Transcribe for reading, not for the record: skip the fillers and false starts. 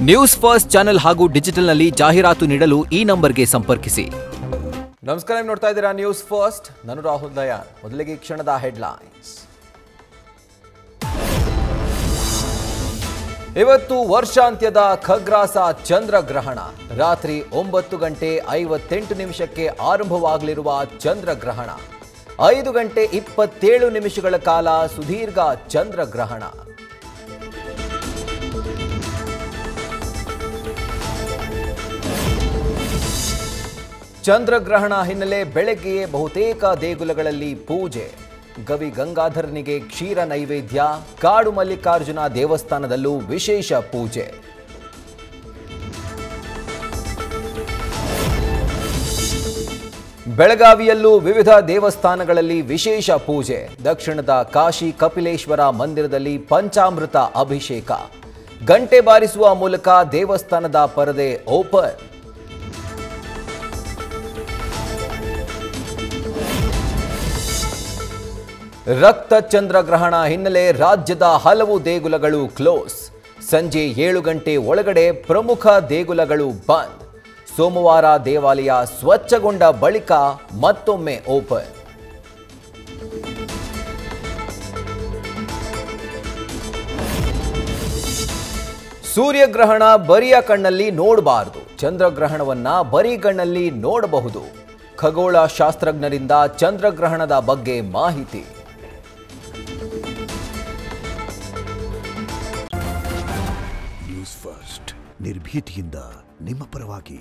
News first channel ಹಾಗೂ ಡಿಜಿಟಲ್ನಲ್ಲಿ ಜಾಹೀರಾತು ನೀಡಲು ಈ ನಂಬರ್ಗೆ ಸಂಪರ್ಕಿಸಿ. ನಮಸ್ಕಾರ, ನೀವು ನೋಡ್ತಾ ಇದ್ದೀರಾ ನ್ಯೂಸ್ ಫಸ್ಟ್. ನಾನು ರಾಹುಲ್ ದಯಾನ್. ಮೊದಲಿಗೆ ಕ್ಷಣದ ಹೆಡ್ಲೈನ್ಸ್. ಇವತ್ತು ವರ್ಷಾಂತ್ಯದ ಖಗ್ರಾಸ ಚಂದ್ರಗ್ರಹಣ. ರಾತ್ರಿ 9:58 ಆರಂಭವಾಗಲಿರುವ ಚಂದ್ರಗ್ರಹಣ 5:27 ಕಾಲ ಸುದೀರ್ಘ ಚಂದ್ರಗ್ರಹಣ. ಚಂದ್ರಗ್ರಹಣ ಹಿನ್ನೆಲೆ ಬೆಳಗ್ಗೆಯೇ ಬಹುತೇಕ ದೇಗುಲಗಳಲ್ಲಿ ಪೂಜೆ. ಗವಿ ಗಂಗಾಧರನಿಗೆ ಕ್ಷೀರ ನೈವೇದ್ಯ. ಕಾಡು ಮಲ್ಲಿಕಾರ್ಜುನ ದೇವಸ್ಥಾನದಲ್ಲೂ ವಿಶೇಷ ಪೂಜೆ. ಬೆಳಗಾವಿಯಲ್ಲೂ ವಿವಿಧ ದೇವಸ್ಥಾನಗಳಲ್ಲಿ ವಿಶೇಷ ಪೂಜೆ. ದಕ್ಷಿಣದ ಕಾಶಿ ಕಪಿಲೇಶ್ವರ ಮಂದಿರದಲ್ಲಿ ಪಂಚಾಮೃತ ಅಭಿಷೇಕ. ಗಂಟೆ ಬಾರಿಸುವ ಮೂಲಕ ದೇವಸ್ಥಾನದ ಪರದೆ ಓಪನ್. ರಕ್ತ ಚಂದ್ರಗ್ರಹಣ ಹಿನ್ನೆಲೆ ರಾಜ್ಯದ ಹಲವು ದೇಗುಲಗಳು ಕ್ಲೋಸ್. ಸಂಜೆ 7 ಗಂಟೆ ಒಳಗಡೆ ಪ್ರಮುಖ ದೇಗುಲಗಳು ಬಂದ್. ಸೋಮವಾರ ದೇವಾಲಯ ಸ್ವಚ್ಛಗೊಂಡ ಬಳಿಕ ಮತ್ತೊಮ್ಮೆ ಓಪನ್. ಸೂರ್ಯಗ್ರಹಣ ಬರಿಯ ಕಣ್ಣಲ್ಲಿ ನೋಡಬಾರದು. ಚಂದ್ರಗ್ರಹಣವನ್ನ ಬರಿ ಕಣ್ಣಲ್ಲಿ ನೋಡಬಹುದು. ಖಗೋಳ ಶಾಸ್ತ್ರಜ್ಞರಿಂದ ಚಂದ್ರಗ್ರಹಣದ ಬಗ್ಗೆ ಮಾಹಿತಿ. ನ್ಯೂಸ್ ಫಸ್ಟ್, ನಿರ್ಭೀತಿಯಿಂದ ನಿಮ್ಮ ಪರವಾಗಿ.